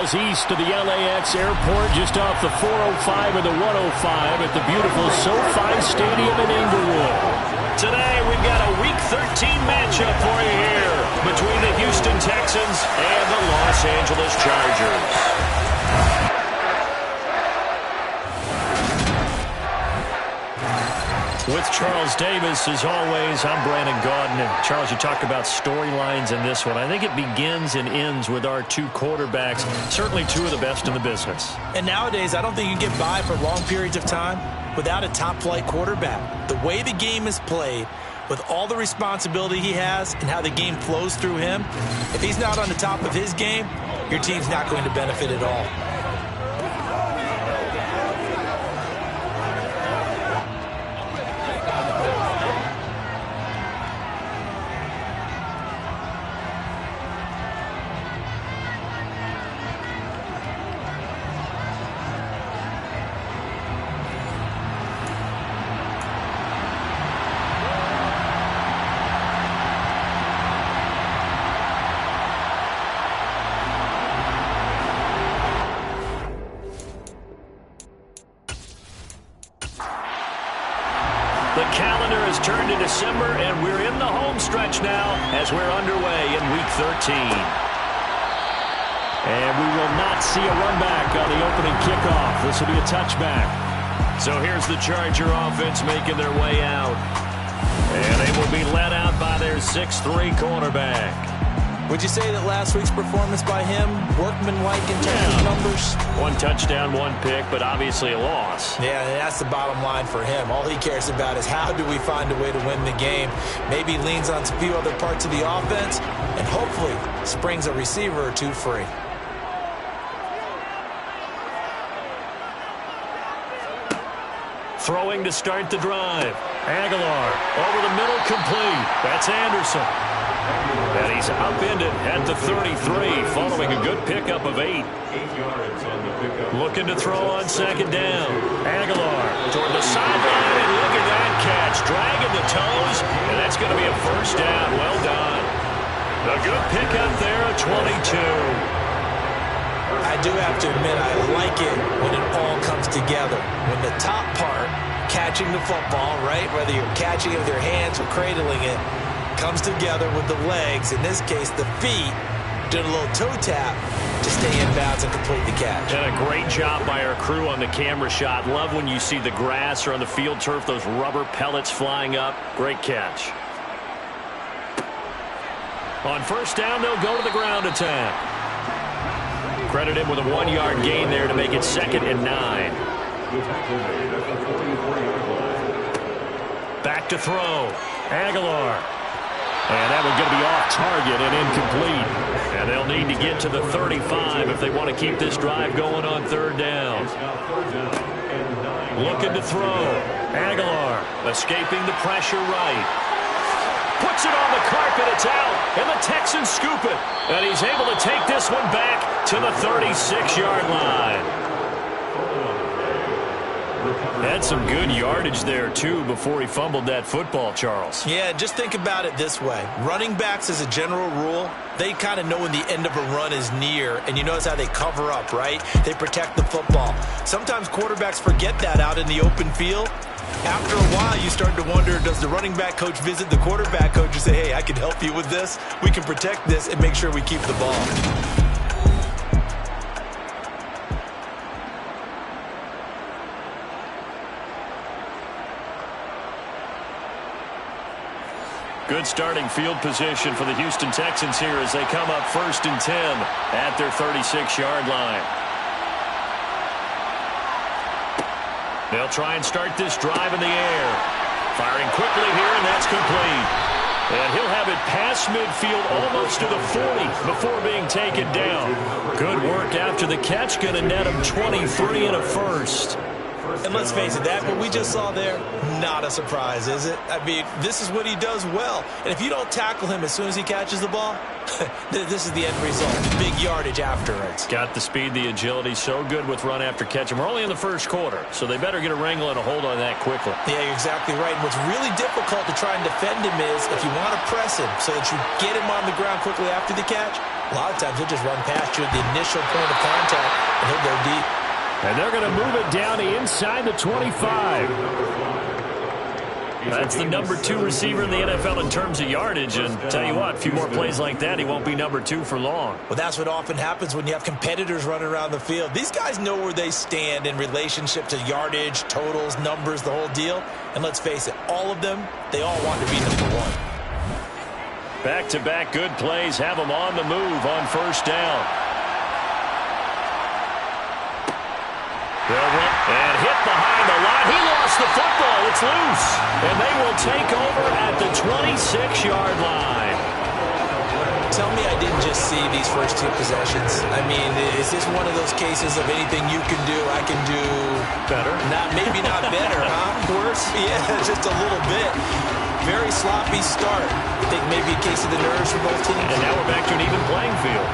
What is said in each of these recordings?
miles east of the LAX airport, just off the 405 and the 105 at the beautiful SoFi Stadium in Inglewood. Today, we've got a Week 13 matchup for you here between the Houston Texans and the Los Angeles Chargers. With Charles Davis, as always, I'm Brandon Gaudin. And Charles, you talk about storylines in this one. I think it begins and ends with our two quarterbacks, certainly two of the best in the business. And nowadays, I don't think you get by for long periods of time without a top-flight quarterback. The way the game is played, with all the responsibility he has and how the game flows through him, if he's not on the top of his game, your team's not going to benefit at all. The calendar has turned to December, and we're in the home stretch now as we're underway in Week 13. And we will not see a run back on the opening kickoff. This will be a touchback. So here's the Charger offense making their way out. And they will be led out by their 6'3 quarterback. Would you say that last week's performance by him, workmanlike in terms of numbers? One touchdown, one pick, but obviously a loss. Yeah, that's the bottom line for him. All he cares about is how do we find a way to win the game. Maybe leans on a few other parts of the offense, and hopefully springs a receiver or two free. Throwing to start the drive. Aguilar over the middle, complete. That's Anderson. And he's upended at the 33, following a good pickup of 8. Looking to throw on second down. Aguilar toward the sideline, and look at that catch. Dragging the toes, and that's going to be a first down. Well done. A good pickup there at 22. I do have to admit, I like it when it all comes together. When the top part, catching the football, right, whether you're catching it with your hands or cradling it, comes together with the legs, in this case the feet, doing a little toe tap to stay in bounds and complete the catch. And a great job by our crew on the camera shot. Love when you see the grass or on the field turf, those rubber pellets flying up. Great catch. On first down, they'll go to the ground attack. Credit him with a 1-yard gain there to make it 2nd and 9. Back to throw. Aguilar. And that one's going to be off target and incomplete. And they'll need to get to the 35 if they want to keep this drive going on third down. Looking to throw. Aguilar escaping the pressure right. Puts it on the carpet. It's out. And the Texans scoop it. And he's able to take this one back to the 36-yard line. Had some good yardage there, too, before he fumbled that football, Charles. Yeah, just think about it this way. Running backs, as a general rule, they kind of know when the end of a run is near, and you notice how they cover up, right? They protect the football. Sometimes quarterbacks forget that out in the open field. After a while, you start to wonder, does the running back coach visit the quarterback coach and say, hey, I can help you with this. We can protect this and make sure we keep the ball. Good starting field position for the Houston Texans here as they come up 1st and 10 at their 36-yard line. They'll try and start this drive in the air. Firing quickly here, and that's complete. And he'll have it past midfield almost to the 40 before being taken down. Good work after the catch, going to net him 23 and a first. And let's face it, that what we just saw there, not a surprise, is it? I mean, this is what he does well. And if you don't tackle him as soon as he catches the ball, this is the end result. Big yardage afterwards. Got the speed, the agility, so good with run after catch. And we're only in the first quarter, so they better get a wrangle and a hold on that quickly. Yeah, you're exactly right. And what's really difficult to try and defend him is if you want to press him so that you get him on the ground quickly after the catch, a lot of times he'll just run past you at the initial point of contact, and he'll go deep. And they're going to move it down inside the 25. That's the number 2 receiver in the NFL in terms of yardage. And tell you what, a few more plays like that, he won't be number 2 for long. Well, that's what often happens when you have competitors running around the field. These guys know where they stand in relationship to yardage, totals, numbers, the whole deal. And let's face it, all of them, they all want to be number 1. Back-to-back good plays have them on the move on first down. And hit behind the line. He lost the football. It's loose. And they will take over at the 26-yard line. Tell me I didn't just see these first 2 possessions. I mean, is this one of those cases of anything you can do, I can do better? Maybe not better, huh? Worse? Yeah, just a little bit. Very sloppy start. I think maybe a case of the nerves for both teams. And now we're back to an even playing field.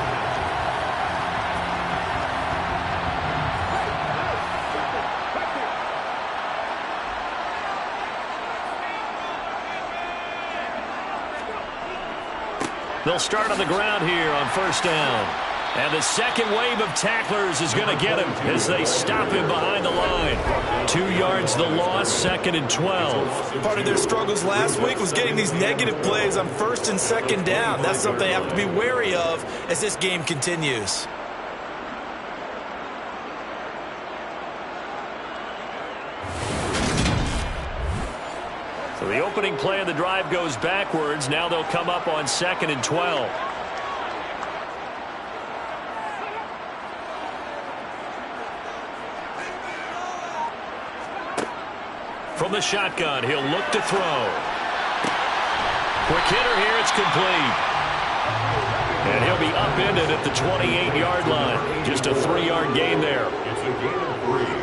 They'll start on the ground here on first down. And the second wave of tacklers is going to get him as they stop him behind the line. 2 yards the loss, 2nd and 12. Part of their struggles last week was getting these negative plays on 1st and 2nd down. That's something they have to be wary of as this game continues. So the opening play of the drive goes backwards. Now they'll come up on 2nd and 12. From the shotgun, he'll look to throw. Quick hitter here, it's complete. And he'll be upended at the 28-yard line. Just a 3-yard gain there. It's a gain of 3.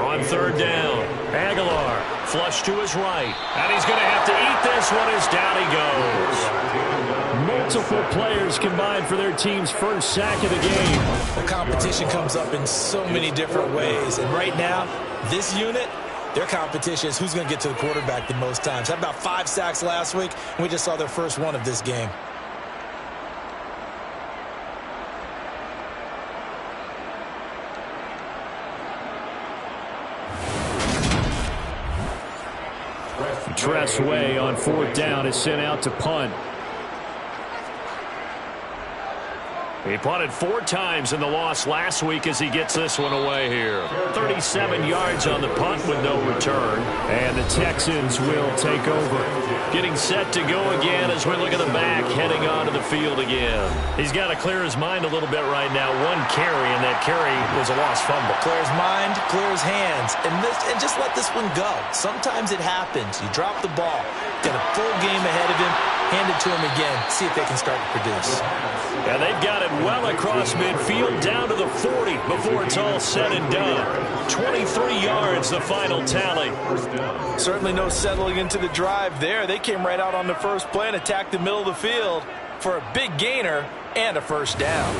On 3rd down, Aguilar flush to his right, and he's going to have to eat this one as down he goes. Multiple players combined for their team's first sack of the game. The competition comes up in so many different ways, and right now, this unit, their competition is who's going to get to the quarterback the most times. Had about 5 sacks last week, and we just saw their first one of this game. Tressway on 4th down is sent out to punt. He punted 4 times in the loss last week as he gets this one away here. 37 yards on the punt with no return. And the Texans will take over. Getting set to go again as we look at the back, heading onto the field again. He's got to clear his mind a little bit right now. 1 carry, and that carry was a lost fumble. Clear his mind, clear his hands, and just let this one go. Sometimes it happens. You drop the ball, got a full game ahead of him, hand it to him again, see if they can start to produce. And they've got it well across midfield down to the 40 before it's all said and done. 23 yards, the final tally. Certainly no settling into the drive there. They came right out on the first play and attacked the middle of the field for a big gainer and a first down.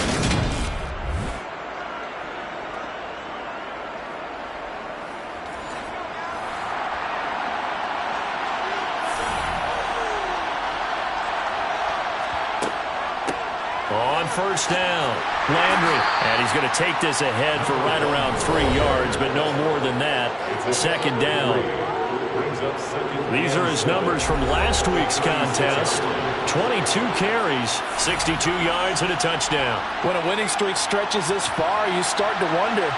On first down, Landry. And he's going to take this ahead for right around 3 yards, but no more than that. 2nd down. These are his numbers from last week's contest. 22 carries, 62 yards, and a touchdown. When a winning streak stretches this far, you start to wonder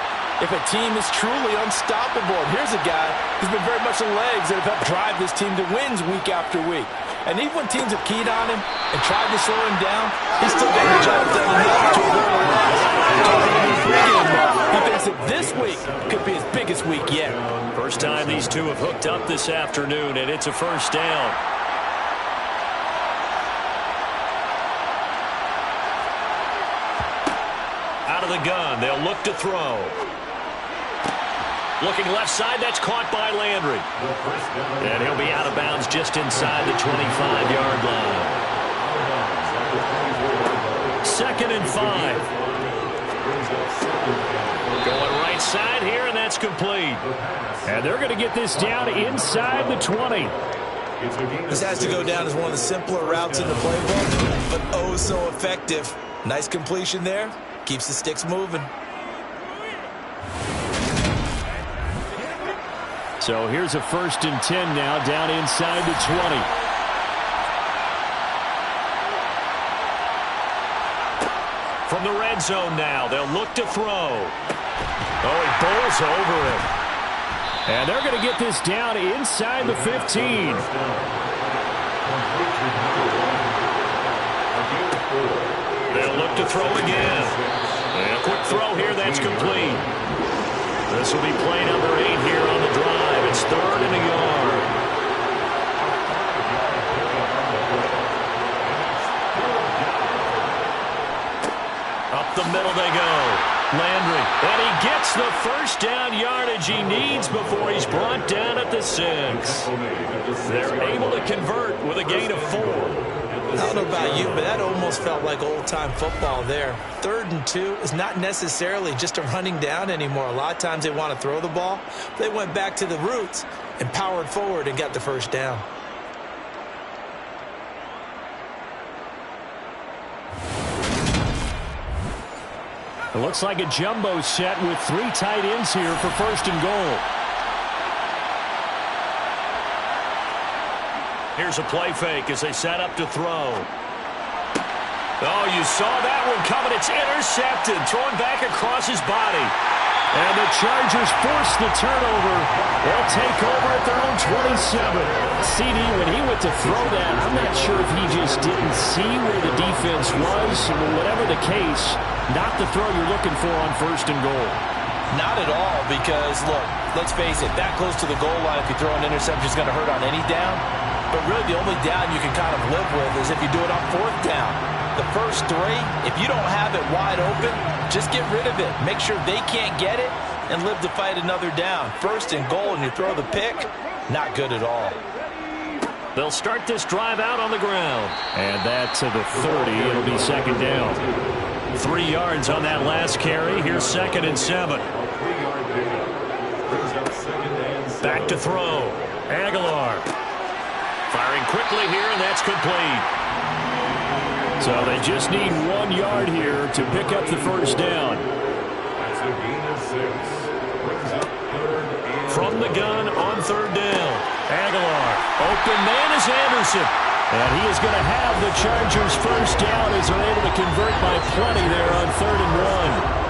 if a team is truly unstoppable. And here's a guy who's been very much the legs that have helped drive this team to wins week after week. And even when teams have keyed on him and tried to slow him down, he's still got the job done enough to avoid a loss. He thinks that this week could be his biggest week yet. First time these two have hooked up this afternoon, and it's a first down. Out of the gun, they'll look to throw. Looking left side, that's caught by Landry. And he'll be out of bounds just inside the 25-yard line. 2nd and 5. Going right side here, and that's complete. And they're going to get this down inside the 20. This has to go down as one of the simpler routes in the playbook, but oh so effective. Nice completion there. Keeps the sticks moving. So here's a 1st and 10 now, down inside the 20. From the red zone now, they'll look to throw. Oh, he bowls over him. And they're going to get this down inside the 15. They'll look to throw again. And a quick throw here, that's complete. This will be play number 8 here on the drive. It's 3rd and a yard. Up the middle they go. Landry, and he gets the 1st down yardage he needs before he's brought down at the 6. They're able to convert with a gain of 4. I don't know about you, but that almost felt like old-time football there. 3rd and 2 is not necessarily just a running down anymore. A lot of times they want to throw the ball. They went back to the roots and powered forward and got the 1st down. It looks like a jumbo set with 3 tight ends here for 1st and goal. Here's a play fake as they set up to throw. Oh, you saw that one coming. It's intercepted. Thrown back across his body. And the Chargers force the turnover. They'll take over at their own 27. CD, when he went to throw that, I'm not sure if he just didn't see where the defense was. Whatever the case, not the throw you're looking for on 1st and goal. Not at all, because, look, let's face it, that close to the goal line, if you throw an interception, is going to hurt on any down. But really, the only down you can kind of live with is if you do it on 4th down. The first 3, if you don't have it wide open, just get rid of it. Make sure they can't get it and live to fight another down. 1st and goal, and you throw the pick, not good at all. They'll start this drive out on the ground. And that to the 30. It'll be 2nd down. 3 yards on that last carry. Here's 2nd and 7. Back to throw. Aguilar. Firing quickly here, and that's complete. So they just need 1 yard here to pick up the 1st down. From the gun on 3rd down. Aguilar. Open man is Anderson. And he is going to have the Chargers 1st down as they're able to convert by plenty there on 3rd and 1.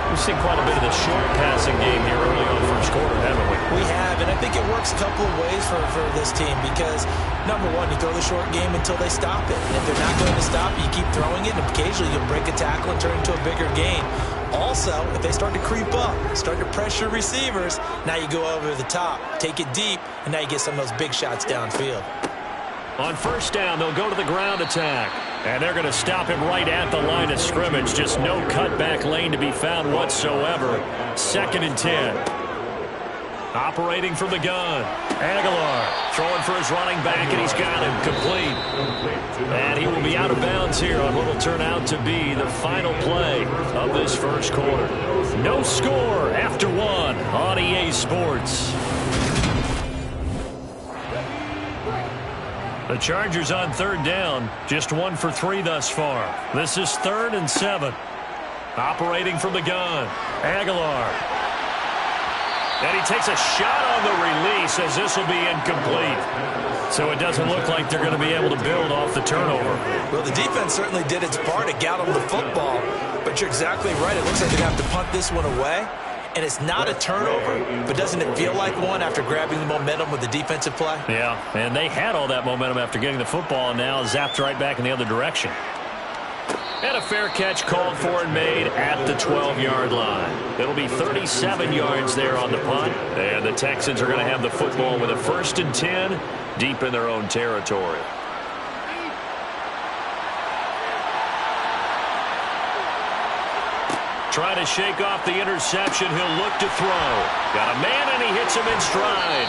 We've seen quite a bit of the short passing game here early on 1st quarter, haven't we? We have, and I think it works a couple of ways for this team because, number one, you throw the short game until they stop it. And if they're not going to stop it, you keep throwing it, and occasionally you'll break a tackle and turn it into a bigger gain. Also, if they start to creep up, start to pressure receivers, now you go over the top, take it deep, and now you get some of those big shots downfield. On 1st down, they'll go to the ground attack. And they're going to stop him right at the line of scrimmage. Just no cutback lane to be found whatsoever. 2nd and 10. Operating from the gun. Aguilar throwing for his running back, and he's got him complete. And he will be out of bounds here on what will turn out to be the final play of this 1st quarter. No score after 1 on EA Sports. The Chargers on 3rd down, just 1 for 3 thus far. This is 3rd and 7. Operating from the gun, Aguilar. And he takes a shot on the release as this will be incomplete. So it doesn't look like they're going to be able to build off the turnover. Well, the defense certainly did its part to get them the football. But you're exactly right. It looks like they're going to have to punt this one away. And it's not a turnover, but doesn't it feel like one after grabbing the momentum with the defensive play? Yeah, and they had all that momentum after getting the football, and now zapped right back in the other direction. And a fair catch called for and made at the 12-yard line. It'll be 37 yards there on the punt, and the Texans are going to have the football with a 1st and 10 deep in their own territory. Trying to shake off the interception. He'll look to throw. Got a man, and he hits him in stride.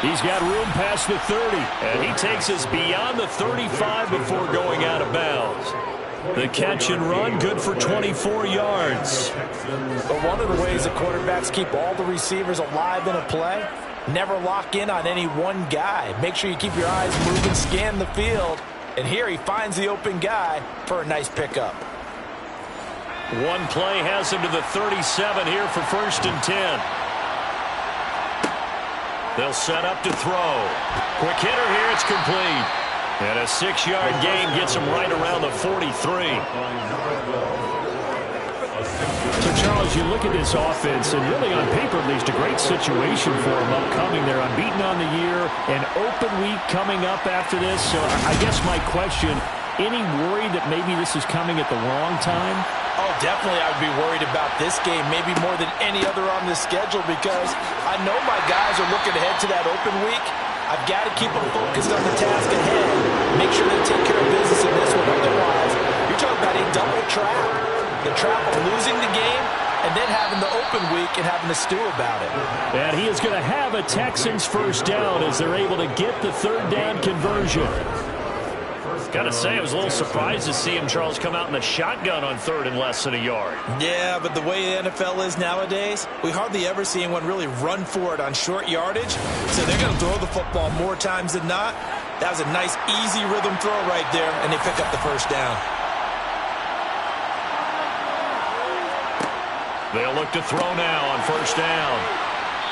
He's got room past the 30. And he takes us beyond the 35 before going out of bounds. The catch and run, good for 24 yards. But one of the ways that quarterbacks keep all the receivers alive in a play, never lock in on any one guy. Make sure you keep your eyes moving, scan the field. And here he finds the open guy for a nice pickup. One play has him to the 37 here for 1st and 10. They'll set up to throw. Quick hitter here, it's complete. And a 6-yard gain gets him right around the 43. So, Charles, you look at this offense, and really on paper, at least, a great situation for them upcoming. They're unbeaten on the year, an open week coming up after this. So I guess my question, any worry that maybe this is coming at the wrong time? Oh, definitely I would be worried about this game, maybe more than any other on this schedule, because I know my guys are looking ahead to that open week. I've got to keep them focused on the task ahead. Make sure they take care of business in this one. Otherwise, you're talking about a double trap. The trap of losing the game and then having the open week and having to stew about it. And he is going to have a Texans first down as they're able to get the 3rd down conversion. Got to say, I was a little surprised to see him, Charles, come out in the shotgun on 3rd and less than a yard. Yeah, but the way the NFL is nowadays, we hardly ever see anyone really run for it on short yardage. So they're going to throw the football more times than not. That was a nice, easy rhythm throw right there, and they pick up the first down. They'll look to throw now on 1st down.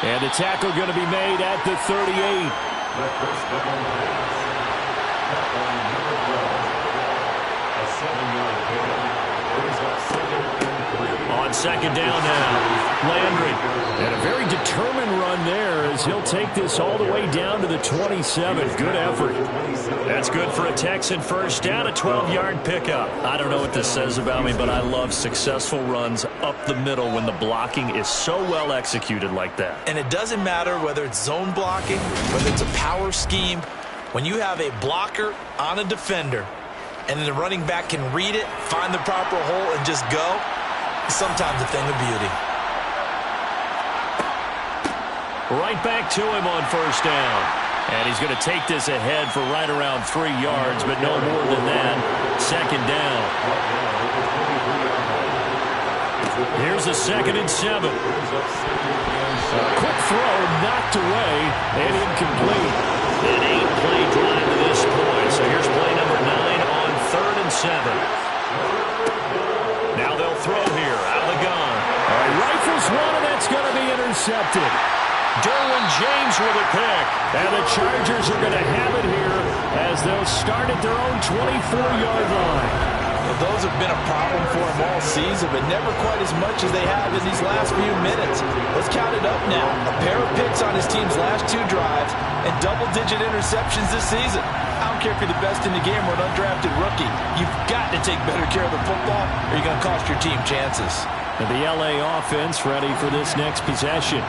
And the tackle going to be made at the 38. On 2nd down now, Landry. And a very determined run there as he'll take this all the way down to the 27. Good effort. That's good for a Texan first down, a 12-yard pickup. I don't know what this says about me, but I love successful runs up the middle when the blocking is so well executed like that. And it doesn't matter whether it's zone blocking, whether it's a power scheme. When you have a blocker on a defender and then the running back can read it, find the proper hole, and just go, sometimes a thing of beauty. Right back to him on 1st down. And he's going to take this ahead for right around 3 yards, but no more than that. 2nd down. Here's a 2nd and 7. Quick throw knocked away and incomplete. An 8-play drive to this point. So here's play number 9 on 3rd and 7. Now they'll throw here out of the gun. Rifles one, and that's going to be intercepted. Derwin James with a pick. And the Chargers are going to have it here as they'll start at their own 24-yard line. Well, those have been a problem for him all season, but never quite as much as they have in these last few minutes. Let's count it up now. A pair of picks on his team's last 2 drives and double-digit interceptions this season. I don't care if you're the best in the game or an undrafted rookie. You've got to take better care of the football or you're going to cost your team chances. And the L.A. offense ready for this next possession.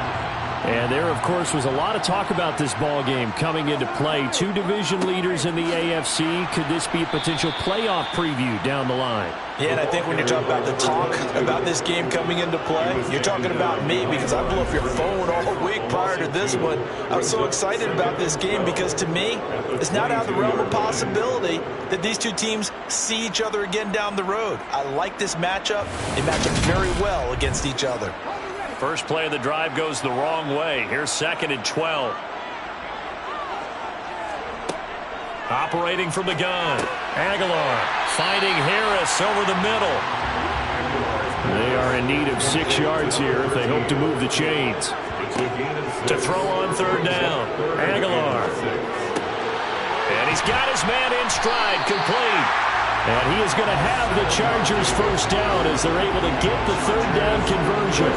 And there, of course, was a lot of talk about this ball game coming into play. 2 division leaders in the AFC. Could this be a potential playoff preview down the line? Yeah, and I think when you're talking about the talk about this game coming into play, you're talking about me because I blew up your phone all week prior to this one. I was so excited about this game because, to me, it's not out of the realm of possibility that these 2 teams see each other again down the road. I like this matchup. They match up very well against each other. First play of the drive goes the wrong way. Here's 2nd and 12. Operating from the gun. Aguilar finding Harris over the middle. They are in need of 6 yards here if they hope to move the chains. To throw on 3rd down. Aguilar. And he's got his man in stride, complete. And he is going to have the Chargers first down as they're able to get the 3rd down conversion.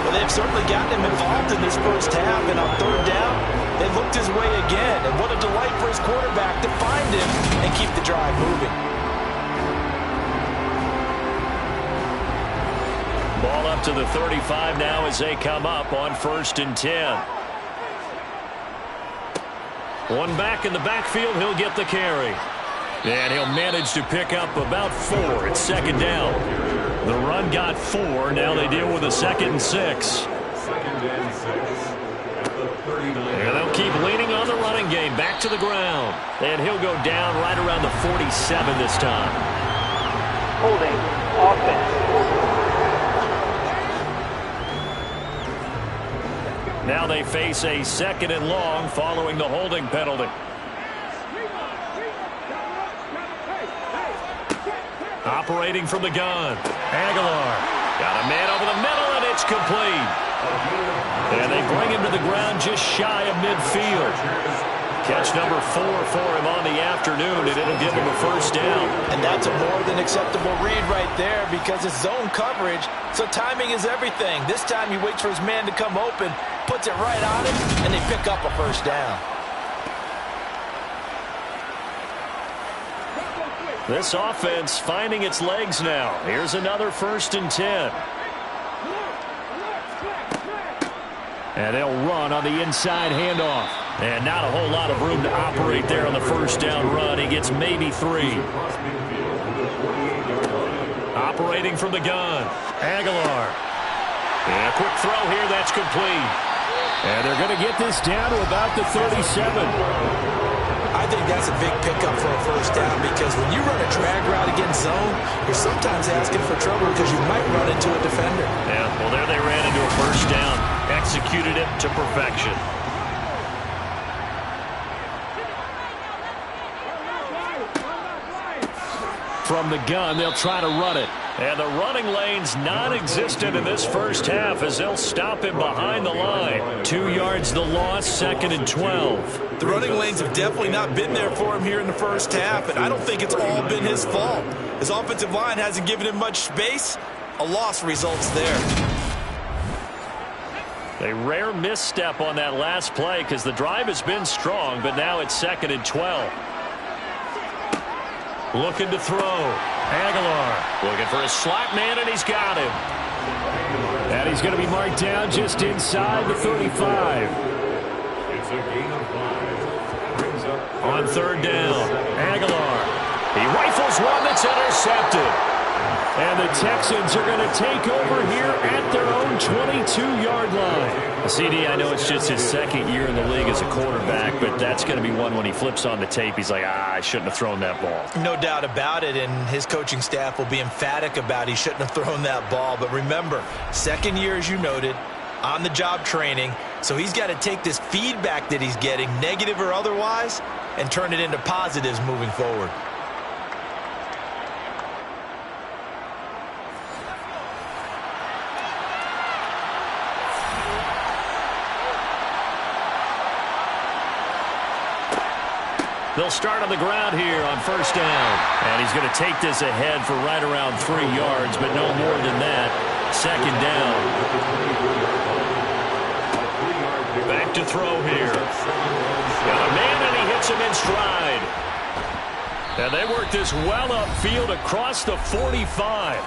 Well, they've certainly gotten him involved in this first half, and on 3rd down, they looked his way again. And what a delight for his quarterback to find him and keep the drive moving. Ball up to the 35 now as they come up on 1st and 10. One back in the backfield, he'll get the carry. And he'll manage to pick up about 4 at 2nd down. The run got 4. Now they deal with a 2nd and 6. And they'll keep leaning on the running game. Back to the ground. And he'll go down right around the 47 this time. Holding offense. Now they face a 2nd and long following the holding penalty. Operating from the gun. Aguilar. Got a man over the middle, and it's complete. And they bring him to the ground just shy of midfield. Catch number 4 for him on the afternoon, and it'll give him a first down. And that's a more than acceptable read right there because it's zone coverage, so timing is everything. This time he waits for his man to come open, puts it right on him, and they pick up a first down. This offense finding its legs now. Here's another 1st and 10. And they'll run on the inside handoff. And not a whole lot of room to operate there on the first down run. He gets maybe 3. Operating from the gun. Aguilar. And a quick throw here. That's complete. And they're going to get this down to about the 37. I think that's a big pickup for a first down because when you run a drag route against zone, you're sometimes asking for trouble because you might run into a defender. Yeah, well, there they ran into a first down. Executed it to perfection. From the gun, they'll try to run it. And the running lane's non-existent in this first half as they'll stop him behind the line. 2 yards the loss, 2nd and 12. The running lanes have definitely not been there for him here in the first half, and I don't think it's all been his fault. His offensive line hasn't given him much space. A loss results there. A rare misstep on that last play because the drive has been strong, but now it's 2nd and 12. Looking to throw. Aguilar looking for a slot man, and he's got him. And he's going to be marked down just inside the 35. It's a gain of 5. On 3rd down, Aguilar. He rifles one that's intercepted. And the Texans are going to take over here at their own 22-yard line. CD, I know it's just his 2nd year in the league as a quarterback, but that's going to be one when he flips on the tape. He's like, I shouldn't have thrown that ball. No doubt about it, and his coaching staff will be emphatic about he shouldn't have thrown that ball. But remember, 2nd year, as you noted, on-the-job training, so he's got to take this feedback that he's getting, negative or otherwise, and turn it into positives moving forward. They'll start on the ground here on 1st down. And he's going to take this ahead for right around 3 yards, but no more than that. 2nd down. Back to throw here. Got a man, and he hits him in stride. And they work this well upfield across the 45.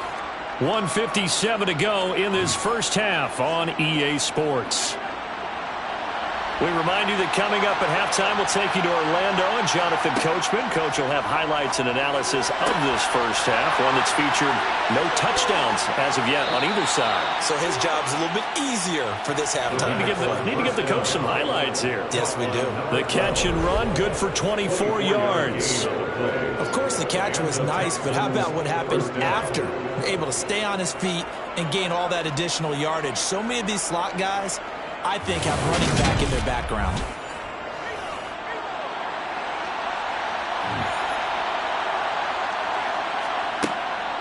1:57 to go in this first half on EA Sports. We remind you that coming up at halftime, we'll take you to Orlando and Jonathan Coachman. Coach will have highlights and analysis of this first half, one that's featured no touchdowns as of yet on either side. So his job's a little bit easier for this halftime. Need to give the coach some highlights here. Yes, we do. The catch and run, good for 24 yards. Of course, the catch was nice, but how about what happened after? Able to stay on his feet and gain all that additional yardage. So many of these slot guys, I think, have running back in their background.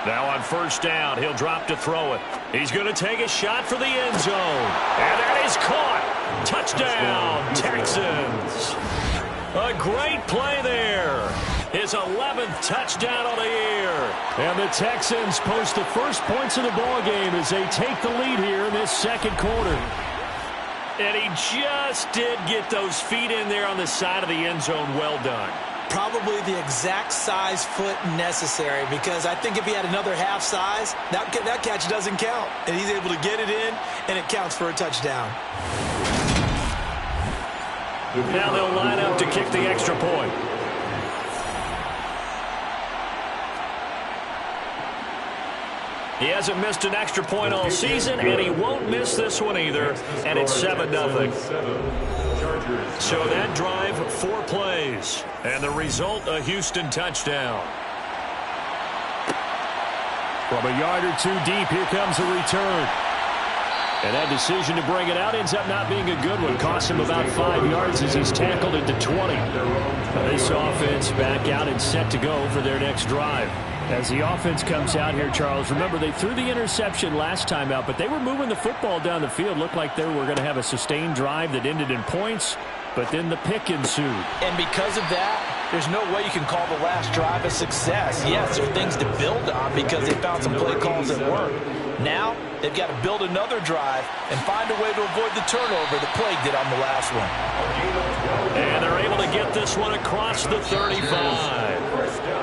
Now on 1st down, he'll drop to throw it. He's going to take a shot for the end zone. And that is caught. Touchdown, Texans. A great play there. His 11th touchdown of the year. And the Texans post the first points of the ballgame as they take the lead here in this 2nd quarter. And he just did get those feet in there on the side of the end zone. Well done. Probably the exact size foot necessary, because I think if he had another half size, that catch doesn't count. And he's able to get it in, and it counts for a touchdown. Now they'll line up to kick the extra point. He hasn't missed an extra point all season, and he won't miss this one either, and it's 7-0. So that drive, 4 plays, and the result, a Houston touchdown. From a yard or 2 deep, here comes a return. And that decision to bring it out ends up not being a good one. Costs him about 5 yards as he's tackled into 20. This offense back out and set to go for their next drive. As the offense comes out here, Charles, remember they threw the interception last time out, but they were moving the football down the field. Looked like they were going to have a sustained drive that ended in points, but then the pick ensued. And because of that, there's no way you can call the last drive a success. Yes, there are things to build on because they found some play calls that work. Now, they've got to build another drive and find a way to avoid the turnover the Plague did on the last one. And they're able to get this one across the 35.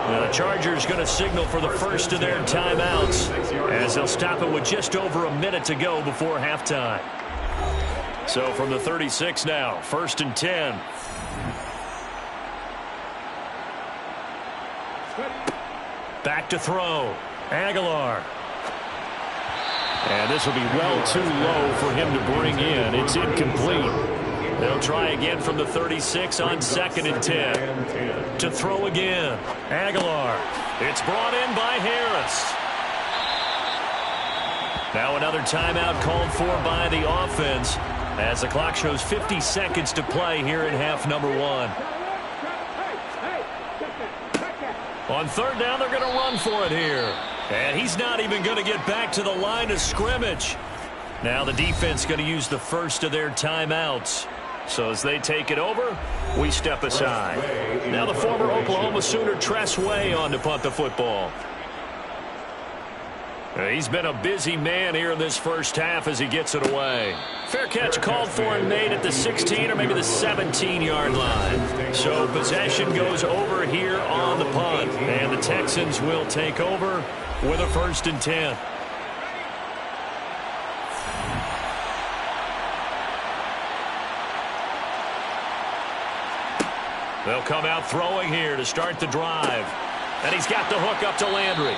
Now the Chargers going to signal for the first of their timeouts as they'll stop it with just over a minute to go before halftime. So from the 36 now, 1st and 10. Back to throw. Aguilar. And this will be well too low for him to bring in. It's incomplete. They'll try again from the 36 on 2nd and 10. To throw again. Aguilar. It's brought in by Harris. Now another timeout called for by the offense as the clock shows 50 seconds to play here in half number 1. On 3rd down, they're going to run for it here. And he's not even going to get back to the line of scrimmage. Now the defense going to use the first of their timeouts. So as they take it over, we step aside. Now the former Oklahoma Sooner Tress Way on to punt the football. He's been a busy man here in this first half as he gets it away. Fair catch called for and made at the 16 or maybe the 17-yard line. So possession goes over here on the punt. And the Texans will take over with a 1st and 10. They'll come out throwing here to start the drive. And he's got the hook up to Landry.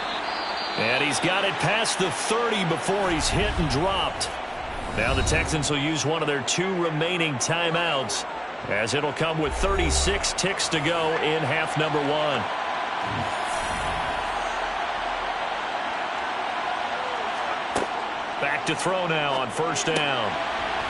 And he's got it past the 30 before he's hit and dropped. Now the Texans will use one of their 2 remaining timeouts as it'll come with 36 ticks to go in half number 1. Back to throw now on 1st down.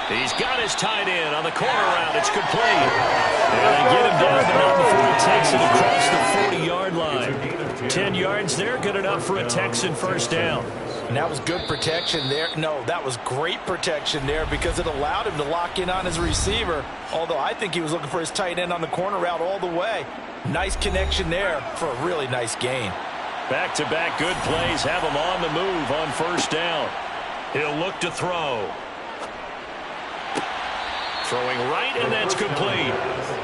He's got his tight end on the corner route. It's complete. And they get him down, but not before he takes it across the 40-yard line. 10 yards there, good enough for a Texan 1st down. And that was good protection there. No, that was great protection there because it allowed him to lock in on his receiver, although I think he was looking for his tight end on the corner route all the way. Nice connection there for a really nice gain. Back-to-back good plays have him on the move on 1st down. He'll look to throw. Throwing right, and that's complete.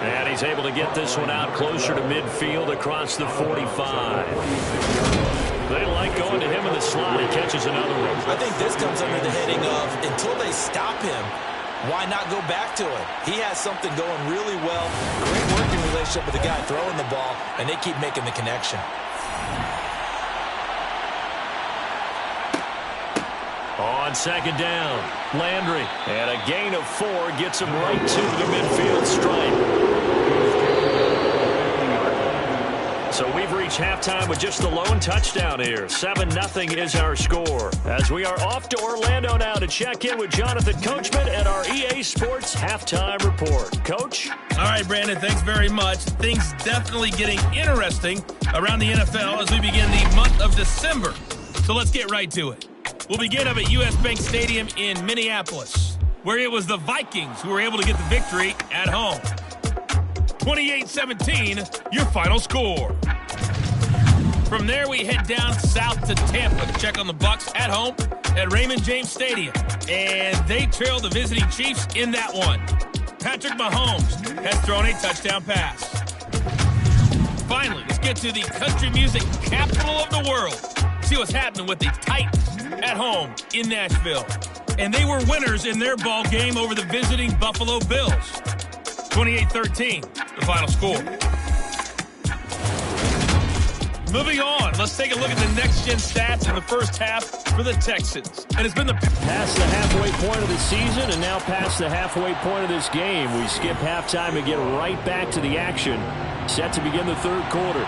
And he's able to get this one out closer to midfield across the 45. They like going to him in the slot. He catches another one. I think this comes under the heading of until they stop him, why not go back to it? He has something going really well. Great working relationship with the guy throwing the ball, and they keep making the connection. On 2nd down, Landry. And a gain of 4 gets him right to the midfield stripe. So we've reached halftime with just the lone touchdown here. 7-0 is our score. As we are off to Orlando now to check in with Jonathan Coachman and our EA Sports Halftime Report. Coach? All right, Brandon, thanks very much. Things definitely getting interesting around the NFL as we begin the month of December. So let's get right to it. We'll begin up at U.S. Bank Stadium in Minneapolis, where it was the Vikings who were able to get the victory at home. 28-17, your final score. From there, we head down south to Tampa to check on the Bucs at home at Raymond James Stadium. And they trail the visiting Chiefs in that one. Patrick Mahomes has thrown a touchdown pass. Finally, let's get to the country music capital of the world. See what's happening with the Titans at home in Nashville. And they were winners in their ball game over the visiting Buffalo Bills. 28-13, the final score. Moving on, let's take a look at the next-gen stats in the first half for the Texans. And it's been past the halfway point of the season and now past the halfway point of this game. We skip halftime and get right back to the action. Set to begin the third quarter.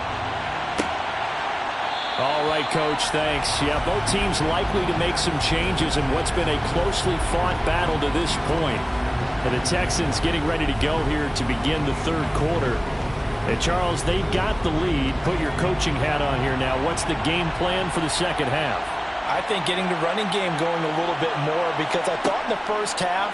All right, Coach, thanks. Yeah, both teams likely to make some changes in what's been a closely fought battle to this point. And the Texans getting ready to go here to begin the third quarter. And Charles, they've got the lead. Put your coaching hat on here now. What's the game plan for the second half? I think getting the running game going a little bit more, because I thought in the first half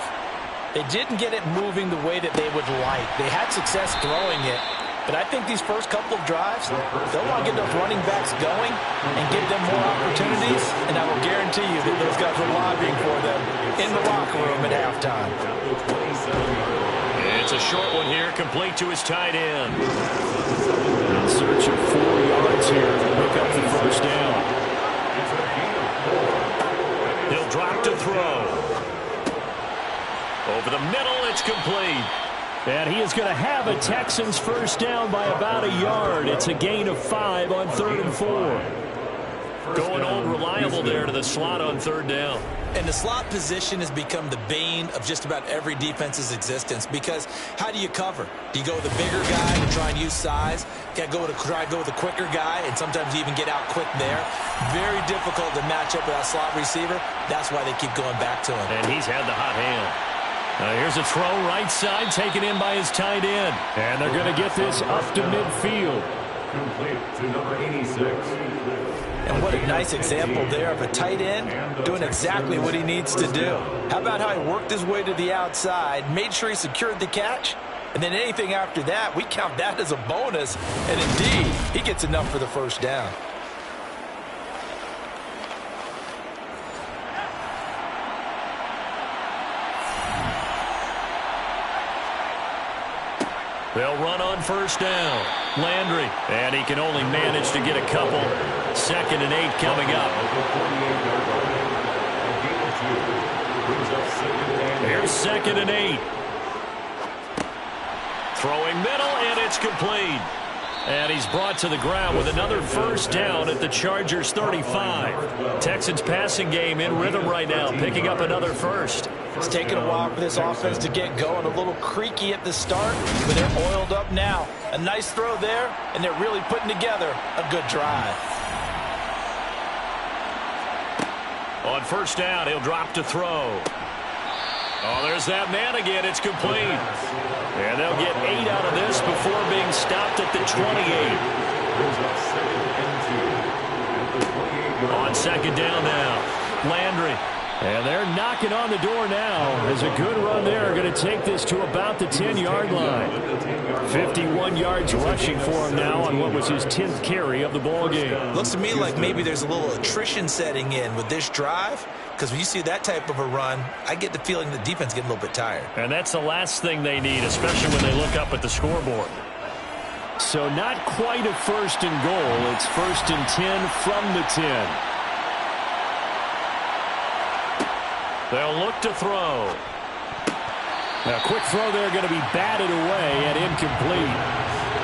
they didn't get it moving the way that they would like. They had success throwing it, but I think these first couple of drives, they'll want to get those running backs going and give them more opportunities, and I will guarantee you that those guys were lobbying for them in the locker room at halftime. It's a short one here, complete to his tight end. In search of 4 yards here to pick up the first down. He'll drop to throw. Over the middle, it's complete. And he is going to have a Texans first down by about a yard. It's a gain of 5 on 3rd and 4. Going old reliable there to the slot on 3rd down. And the slot position has become the bane of just about every defense's existence, because how do you cover? Do you go with a bigger guy to try and use size? Got to try to go with a quicker guy, and sometimes you even get out quick there. Very difficult to match up with that slot receiver. That's why they keep going back to him. And he's had the hot hand. Here's a throw right side, taken in by his tight end. And they're going to get this up to midfield. Complete to number 86. And what a nice example there of a tight end doing exactly what he needs to do. How about how he worked his way to the outside, made sure he secured the catch, and then anything after that, we count that as a bonus. And indeed, he gets enough for the first down. They'll run on first down. Landry, and he can only manage to get a couple. 2nd and 8 coming up. Here's 2nd and 8. Throwing middle, and it's complete. And he's brought to the ground with another first down at the Chargers' 35. Texans passing game in rhythm right now, picking up another first. It's taken a while for this offense to get going. A little creaky at the start, but they're oiled up now. A nice throw there, and they're really putting together a good drive. On first down, he'll drop to throw. Oh, there's that man again. It's complete. And they'll get 8 out of this before being stopped at the 28. On 2nd down now, Landry. And they're knocking on the door now as a good run there. Going to take this to about the 10-yard line. 51 yards rushing for him now on what was his 10th carry of the ball game. Looks to me like maybe there's a little attrition setting in with this drive, because when you see that type of a run, I get the feeling the defense getting a little bit tired. And that's the last thing they need, especially when they look up at the scoreboard. So not quite a 1st and goal. It's 1st and 10 from the 10. They'll look to throw. A quick throw there, going to be batted away and incomplete.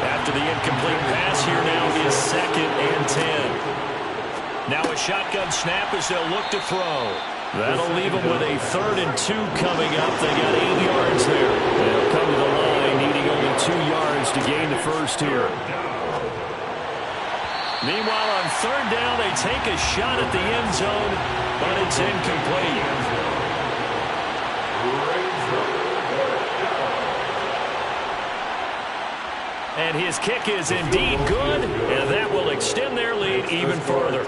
After the incomplete pass, here now is 2nd and 10. Now a shotgun snap as they'll look to throw. That'll leave them with a 3rd and 2 coming up. They got 8 yards there. They'll come to the line, needing only 2 yards to gain the first here. Meanwhile, on 3rd down, they take a shot at the end zone, but it's incomplete. And his kick is indeed good, and that will extend their lead even further.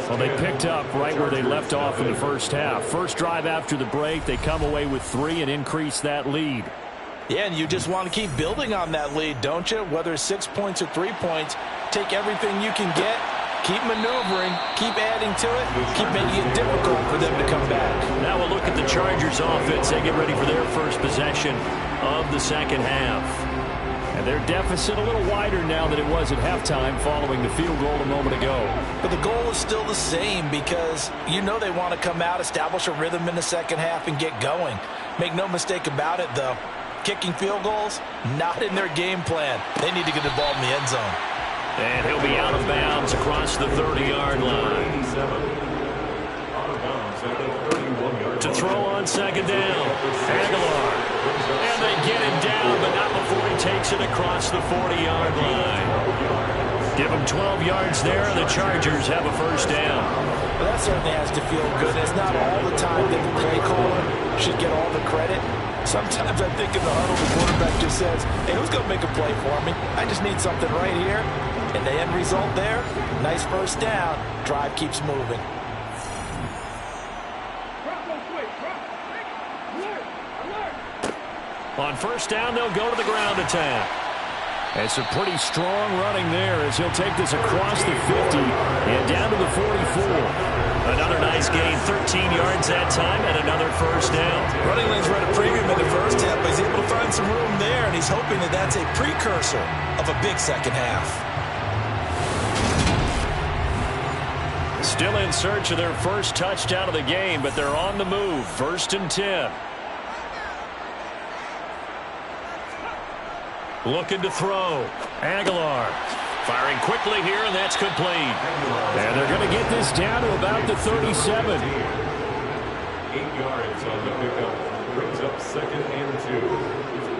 Well, they picked up right where they left off in the first half. First drive after the break, they come away with 3 and increase that lead. Yeah, and you just want to keep building on that lead, don't you? Whether it's 6 points or 3 points, take everything you can get, keep maneuvering, keep adding to it, keep making it difficult for them to come back. Now we'll look at the Chargers offense. They get ready for their first possession of the second half. And their deficit a little wider now than it was at halftime following the field goal a moment ago. But the goal is still the same, because you know they want to come out, establish a rhythm in the second half, and get going. Make no mistake about it, though. Kicking field goals, not in their game plan. They need to get the ball in the end zone. And he'll be out of bounds across the 30-yard line. To throw on second down. Aguilar. And they get him down, but not before he takes it across the 40-yard line. Give him 12 yards there, and the Chargers have a first down. Well, that certainly has to feel good. It's not all the time that the play caller should get all the credit. Sometimes I think in the huddle, the quarterback just says, hey, who's going to make a play for me? I just need something right here. And the end result there, nice first down. Drive keeps moving. On first down, they'll go to the ground attack. It's a pretty strong running there as he'll take this across the 50 and down to the 44. Another nice gain, 13 yards that time, and another first down. Running lanes run a premium in the first half, but he's able to find some room there, and he's hoping that that's a precursor of a big second half. Still in search of their first touchdown of the game, but they're on the move. 1st and 10. Looking to throw. Aguilar firing quickly here, and that's complete. And they're going to get this down to about the 37. 8 yards on the pickup. Brings up 2nd and 2.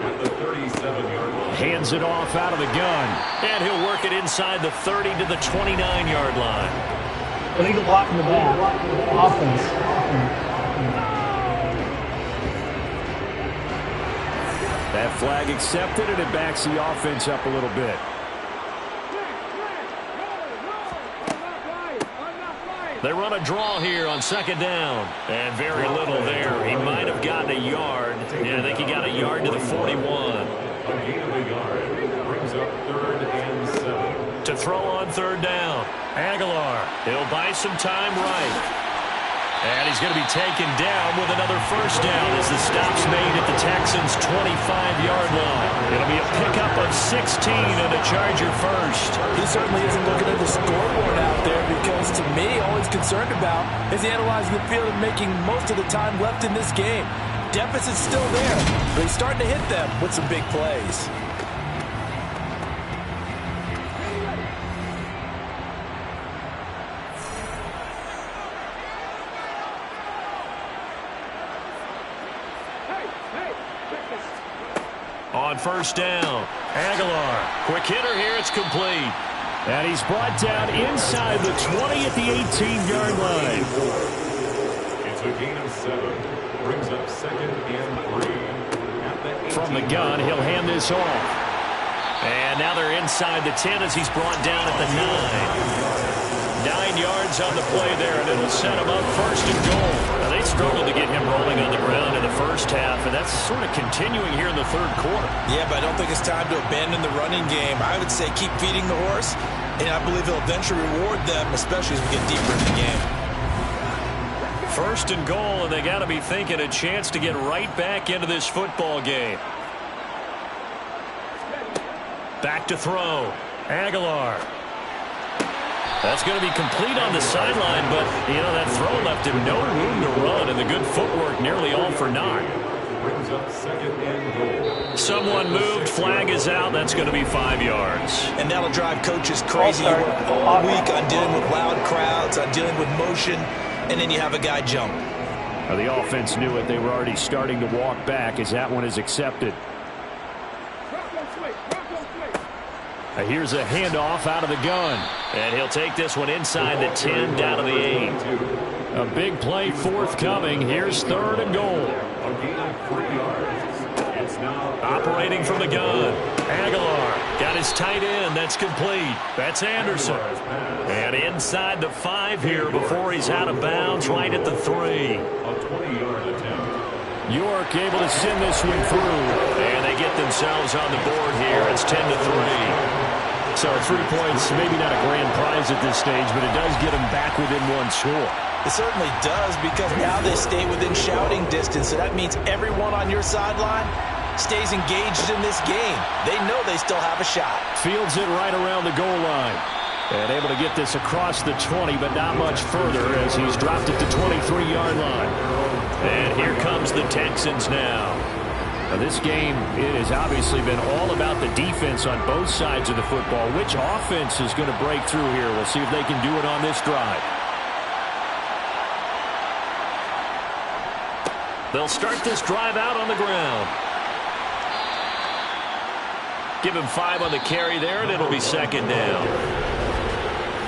At the 37-yard line. Hands it off out of the gun. And he'll work it inside the 30 to the 29-yard line. Illegal block in the back. Offense. That flag accepted, and it backs the offense up a little bit. They run a draw here on second down. And very little there. He might have gotten a yard. Yeah, I think he got a yard to the 41. A gain of a yard. Brings up 3rd and 7. To throw on third down. Aguilar. He'll buy some time right. And he's going to be taken down with another first down as the stop's made at the Texans' 25-yard line. It'll be a pickup of 16 and a Charger first. He certainly isn't looking at the scoreboard out there because, to me, all he's concerned about is analyzing the field and making most of the time left in this game. Deficit's still there, but he's starting to hit them with some big plays. On first down, Aguilar. Quick hitter here, it's complete. And he's brought down inside the 20 at the 18-yard line. It's a gain of 7. Brings up 2nd and 3. At the From the gun, he'll hand this off. And now they're inside the 10 as he's brought down at the 9. 9 yards on the play there, and it'll set him up 1st and goal. Now, they struggled to get him rolling on the ground in the first half, and that's sort of continuing here in the third quarter. Yeah, but I don't think it's time to abandon the running game. I would say keep feeding the horse, and I believe he'll eventually reward them, especially as we get deeper in the game. 1st and goal, and they got to be thinking a chance to get right back into this football game. Back to throw. Aguilar. That's going to be complete on the sideline, but, you know, that throw left him no room to run, and the good footwork nearly all for naught. brings up 2nd and goal. Someone moved. Flag is out. That's going to be 5 yards. And that'll drive coaches crazy. You work all week on dealing with loud crowds, on dealing with motion, and then you have a guy jump. Well, the offense knew it. They were already starting to walk back as that one is accepted. Here's a handoff out of the gun. And he'll take this one inside the 10, down to the 8. A big play forthcoming. Here's 3rd and goal. A gain of 3 yards. It's now operating from the gun. Aguilar got his tight end. That's complete. That's Anderson. And inside the 5 here before he's out of bounds, right at the 3. A 20-yard attempt. York able to send this one through. And they get themselves on the board here. It's 10-3. So 3 points, maybe not a grand prize at this stage, but it does get them back within one score. It certainly does, because now they stay within shouting distance, so that means everyone on your sideline stays engaged in this game. They know they still have a shot. Fields it right around the goal line. And able to get this across the 20, but not much further as he's dropped it to 23-yard line. And here comes the Texans now. Now, this game, it has obviously been all about the defense on both sides of the football. Which offense is going to break through here? We'll see if they can do it on this drive. They'll start this drive out on the ground. Give him 5 on the carry there, and it'll be second down.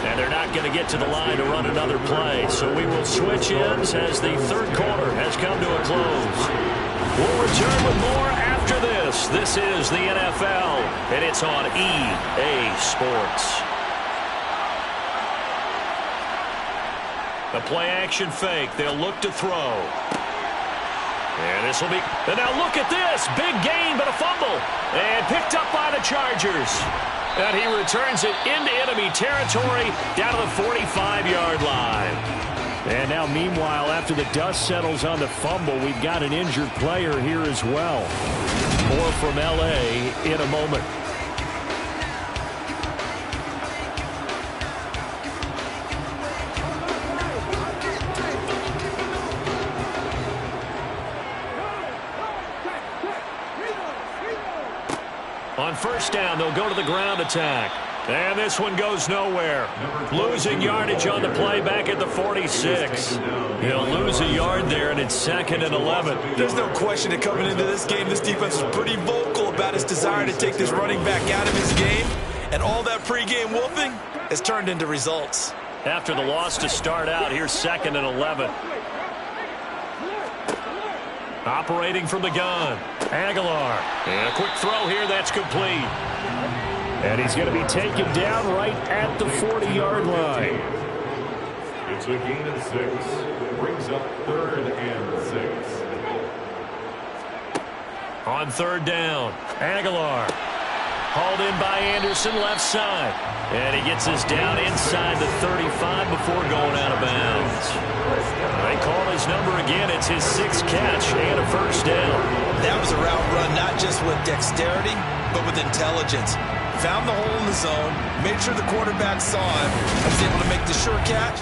And they're not going to get to the line to run another play. So we will switch ends as the third quarter has come to a close. We'll return with more after this. This is the NFL, and it's on EA Sports. The play-action fake. They'll look to throw. And this will be... And now look at this. Big gain, but a fumble. And picked up by the Chargers. And he returns it into enemy territory down to the 45-yard line. And now, meanwhile, after the dust settles on the fumble, we've got an injured player here as well. More from L.A. in a moment. On first down, they'll go to the ground attack. And this one goes nowhere. Losing yardage on the play back at the 46. He'll lose a yard there, and it's 2nd and 11. There's no question that coming into this game, this defense is pretty vocal about its desire to take this running back out of his game. And all that pregame wolfing has turned into results. After the loss to start out, here's 2nd and 11. Operating from the gun. Aguilar. And a quick throw here that's complete. And he's going to be taken down right at the 40-yard line. It's a gain of 6. Brings up 3rd and 6. On third down, Aguilar. Hauled in by Anderson, left side. And he gets us down inside the 35 before going out of bounds. They call his number again. It's his 6th catch and a first down. That was a route run not just with dexterity, but with intelligence. Found the hole in the zone, made sure the quarterback saw him, and was able to make the sure catch.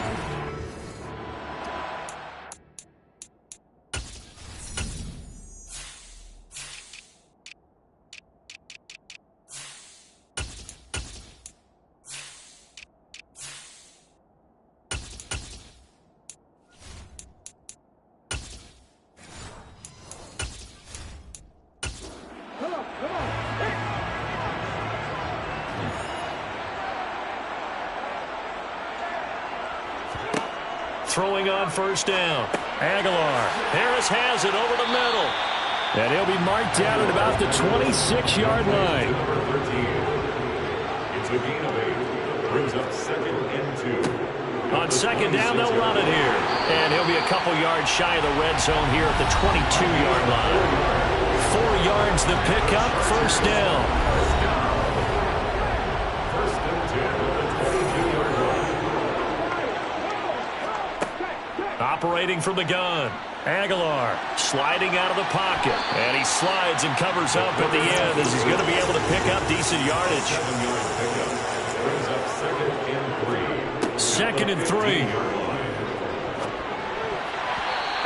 Throwing on first down. Aguilar. Harris has it over the middle. And he'll be marked down at about the 26-yard line. Number 13. It's a gain of 8. Brings up 2nd and 2. On second down, they'll run it here. And he'll be a couple yards shy of the red zone here at the 22-yard line. 4 yards the pickup, first down. First and 10 at the 22-yard line. Operating from the gun. Aguilar sliding out of the pocket. And he slides and covers up at the end as he's going to be able to pick up decent yardage. 7-yard pickup. Brings up 2nd and 3. 2nd and 3.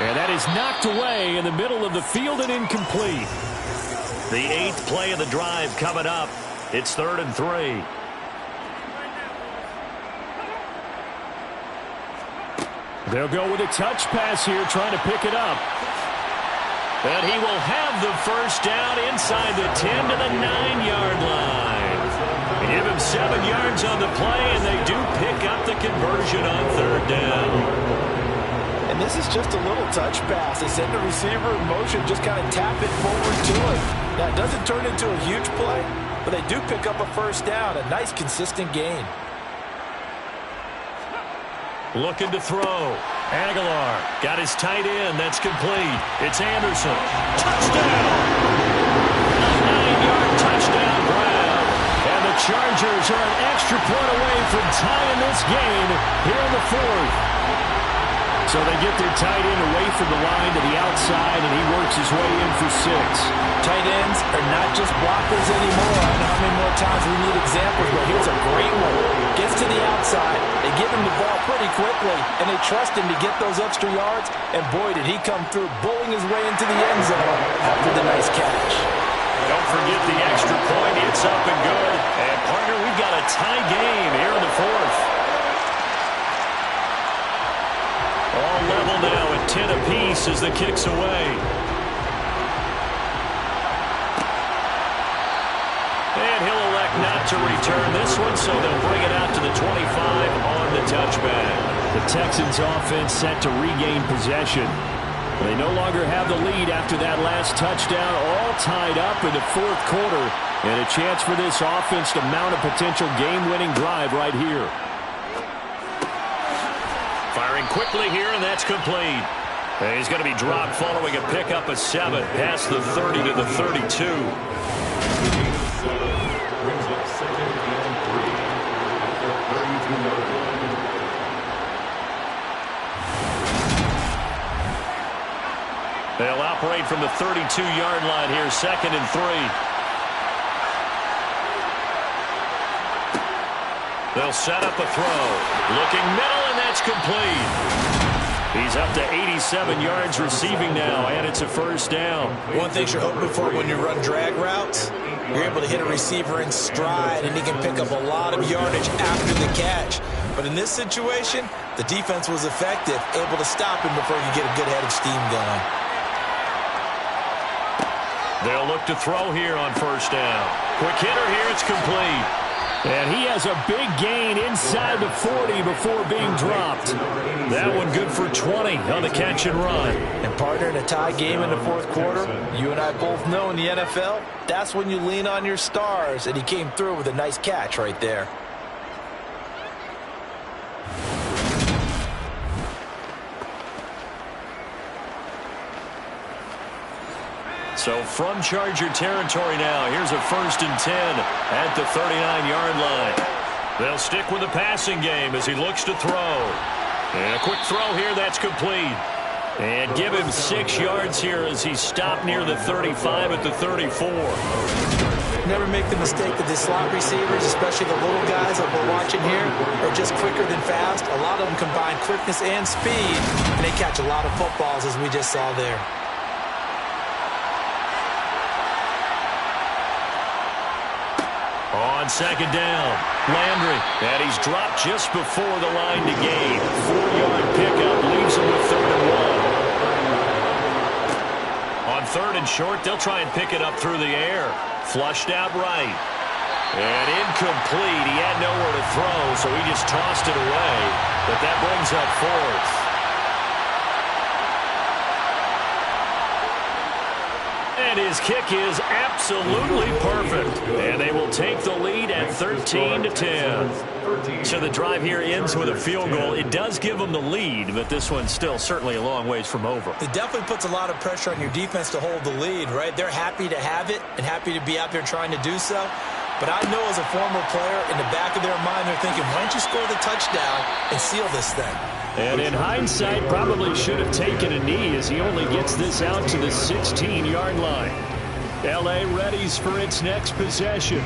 And that is knocked away in the middle of the field and incomplete. The 8th play of the drive coming up. It's 3rd and 3. They'll go with a touch pass here, trying to pick it up. And he will have the first down inside the 10 to the 9-yard line. Give him 7 yards on the play, and they do pick up the conversion on third down. And this is just a little touch pass. They send the receiver in motion, just kind of tap it forward to him. Now, it doesn't turn into a huge play, but they do pick up a first down, a nice, consistent gain. Looking to throw. Aguilar got his tight end. That's complete. It's Anderson. Touchdown! A 9-yard touchdown grab. And the Chargers are an extra point away from tying this game here in the 4th. So they get their tight end away from the line to the outside, and he works his way in for 6. Tight ends are not just blockers anymore. I don't know how many more times we need examples, but here's a great one. Gets to the outside, they give him the ball pretty quickly, and they trust him to get those extra yards, and boy, did he come through, bowling his way into the end zone after the nice catch. Don't forget the extra point. It's up and good. And, partner, we've got a tie game here in the 4th. All level now at 10 apiece as the kick's away. And he'll elect not to return this one, so they'll bring it out to the 25 on the touchback. The Texans offense set to regain possession. They no longer have the lead after that last touchdown, all tied up in the 4th quarter, and a chance for this offense to mount a potential game-winning drive right here. Firing quickly here, and that's complete. And he's going to be dropped following a pickup of 7 past the 30 to the 32. Brings up 2nd and 3 at the 32-yard line. They'll operate from the 32-yard line here, 2nd and 3. They'll set up a throw. Looking middle, and that's complete. He's up to 87 yards receiving now, and it's a 1st down. One thing you're hoping for when you run drag routes, you're able to hit a receiver in stride, and he can pick up a lot of yardage after the catch. But in this situation, the defense was effective, able to stop him before he could get a good head of steam going. They'll look to throw here on 1st down. Quick hitter here, it's complete. And he has a big gain inside the 40 before being dropped. That one good for 20 on the catch and run. And partner, in a tie game in the 4th quarter, you and I both know in the NFL, that's when you lean on your stars, and he came through with a nice catch right there. So from Charger territory now, here's a 1st and 10 at the 39-yard line. They'll stick with the passing game as he looks to throw. And a quick throw here, that's complete. And give him 6 yards here as he's stopped near the 35 at the 34. Never make the mistake that the slot receivers, especially the little guys that we're watching here, are just quicker than fast. A lot of them combine quickness and speed, and they catch a lot of footballs, as we just saw there. On 2nd down, Landry, and he's dropped just before the line to gain. 4-yard pickup leaves him with 3rd and 1. On 3rd and short, they'll try and pick it up through the air. Flushed out right. And incomplete. He had nowhere to throw, so he just tossed it away. But that brings up 4th. And his kick is absolutely perfect. And they will take the lead at 13-10. So the drive here ends with a field goal. It does give them the lead, but this one's still certainly a long ways from over. It definitely puts a lot of pressure on your defense to hold the lead, right? They're happy to have it and happy to be out there trying to do so. But I know as a former player, in the back of their mind, they're thinking, why don't you score the touchdown and seal this thing? And in hindsight, probably should have taken a knee as he only gets this out to the 16-yard line. L.A. readies for its next possession.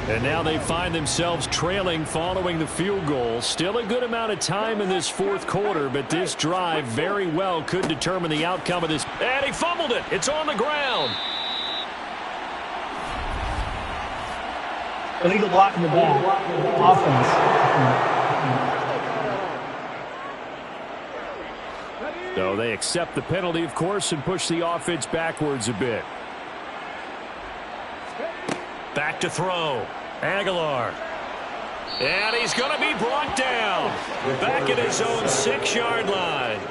And now they find themselves trailing following the field goal. Still a good amount of time in this 4th quarter, but this drive very well could determine the outcome of this. And he fumbled it. It's on the ground. Illegal block in the back. Offense. So they accept the penalty, of course, and push the offense backwards a bit. Back to throw. Aguilar. And he's going to be brought down. Back at his own 6-yard line.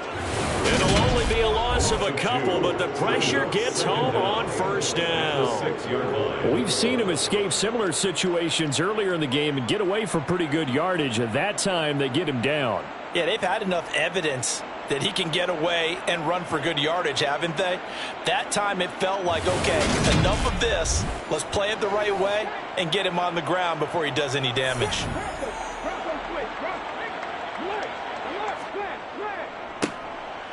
It'll only be a loss of a couple, but the pressure gets home on 1st down. We've seen him escape similar situations earlier in the game and get away from pretty good yardage. At that time, they get him down. Yeah, they've had enough evidence that he can get away and run for good yardage, haven't they? That time it felt like, okay, enough of this. Let's play it the right way and get him on the ground before he does any damage.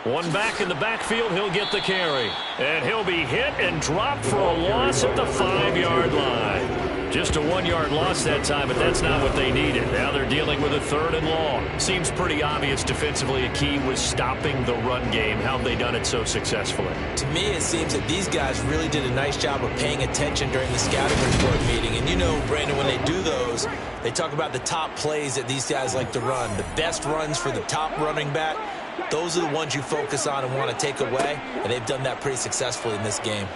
One back in the backfield, he'll get the carry. And he'll be hit and dropped for a loss at the 5-yard line. Just a 1-yard loss that time, but that's not what they needed. Now they're dealing with a 3rd and long. Seems pretty obvious defensively a key was stopping the run game. How have they done it so successfully? To me, it seems that these guys really did a nice job of paying attention during the scouting report meeting. And you know, Brandon, when they do those, they talk about the top plays that these guys like to run. The best runs for the top running back. Those are the ones you focus on and want to take away, and they've done that pretty successfully in this game.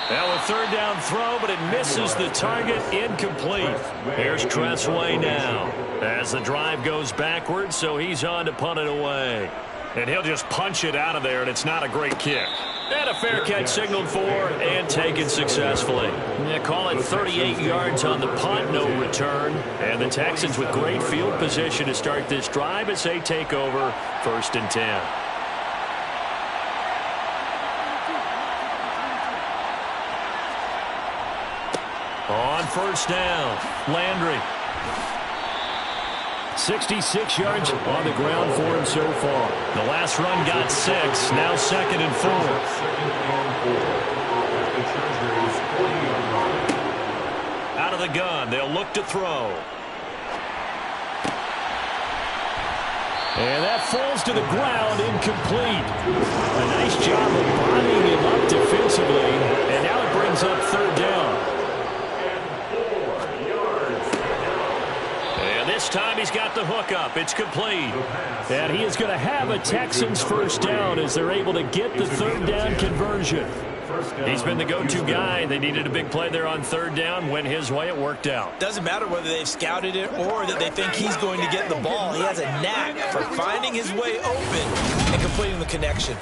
Now a 3rd down throw, but it misses the target, incomplete. Here's Tressway now as the drive goes backwards, so he's on to punt it away. And he'll just punch it out of there, and it's not a great kick. And a fair catch signaled for and taken successfully. They call it 38 yards on the punt, no return. And the Texans with great field position to start this drive as they take over 1st and 10. On 1st down, Landry. 66 yards on the ground for him so far. The last run got 6. Now 2nd and 4. Out of the gun, they'll look to throw. And that falls to the ground, incomplete. A nice job of bodying him up defensively. And now it brings up 3rd down. This time he's got the hook up. It's complete. And he is going to have a Texans 1st down as they're able to get the 3rd down conversion. He's been the go-to guy. They needed a big play there on 3rd down. Went his way. It worked out. Doesn't matter whether they've scouted it or that they think he's going to get the ball. He has a knack for finding his way open and completing the connection.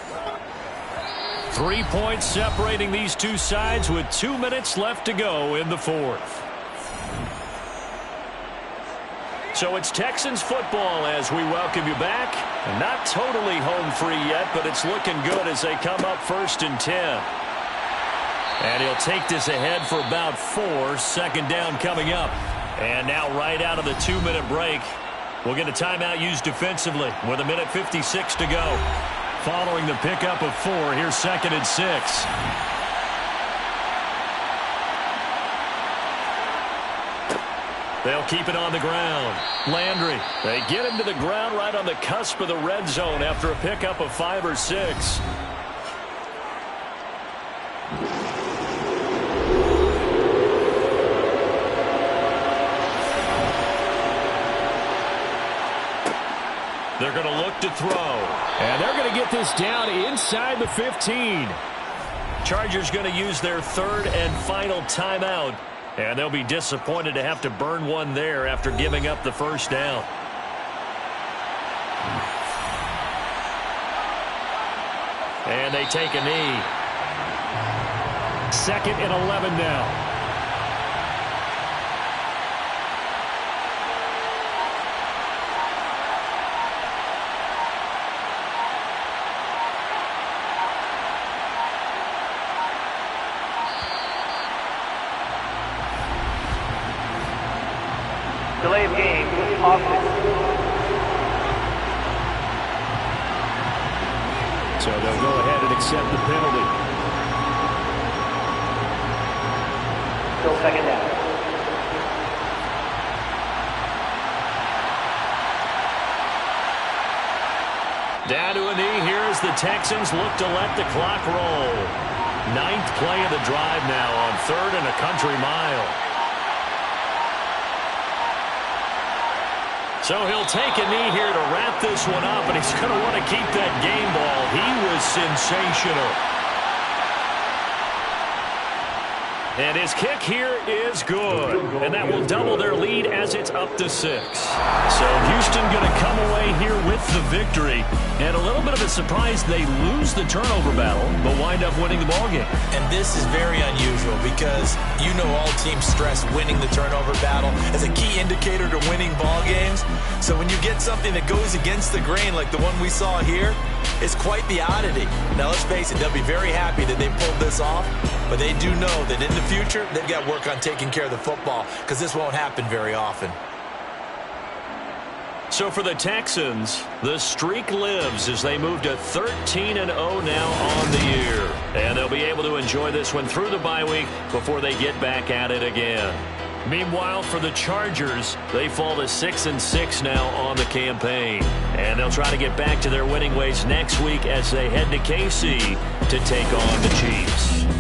3 points separating these two sides with 2 minutes left to go in the 4th. So it's Texans football as we welcome you back. Not totally home free yet, but it's looking good as they come up 1st and 10. And he'll take this ahead for about 4. 2nd down coming up. And now right out of the 2-minute break, we'll get a timeout used defensively with 1:56 to go. Following the pickup of 4, here's 2nd and 6. They'll keep it on the ground. Landry, they get him to the ground right on the cusp of the red zone after a pickup of 5 or 6. They're going to look to throw. And they're going to get this down inside the 15. Chargers going to use their 3rd and final timeout. And they'll be disappointed to have to burn one there after giving up the 1st down. And they take a knee. 2nd and 11 now. Delay of game, offense. So they'll go ahead and accept the penalty. Still 2nd down. Down to a knee here as the Texans look to let the clock roll. 9th play of the drive now on 3rd and a country mile. So he'll take a knee here to wrap this one up, and he's going to want to keep that game ball. He was sensational. And his kick here is good. And that will double their lead as it's up to 6. So Houston going to come away here with the victory. And a little bit of a surprise, they lose the turnover battle, but wind up winning the ballgame. And this is very unusual because you know all teams stress winning the turnover battle as a key indicator to winning ball games. So when you get something that goes against the grain like the one we saw here, it's quite the oddity. Now let's face it, they'll be very happy that they pulled this off, but they do know that in the future they've got work on taking care of the football because this won't happen very often. So for the Texans, the streak lives as they move to 13-0 now on the year. And they'll be able to enjoy this one through the bye week before they get back at it again. Meanwhile, for the Chargers, they fall to 6-6 now on the campaign. And they'll try to get back to their winning ways next week as they head to KC to take on the Chiefs.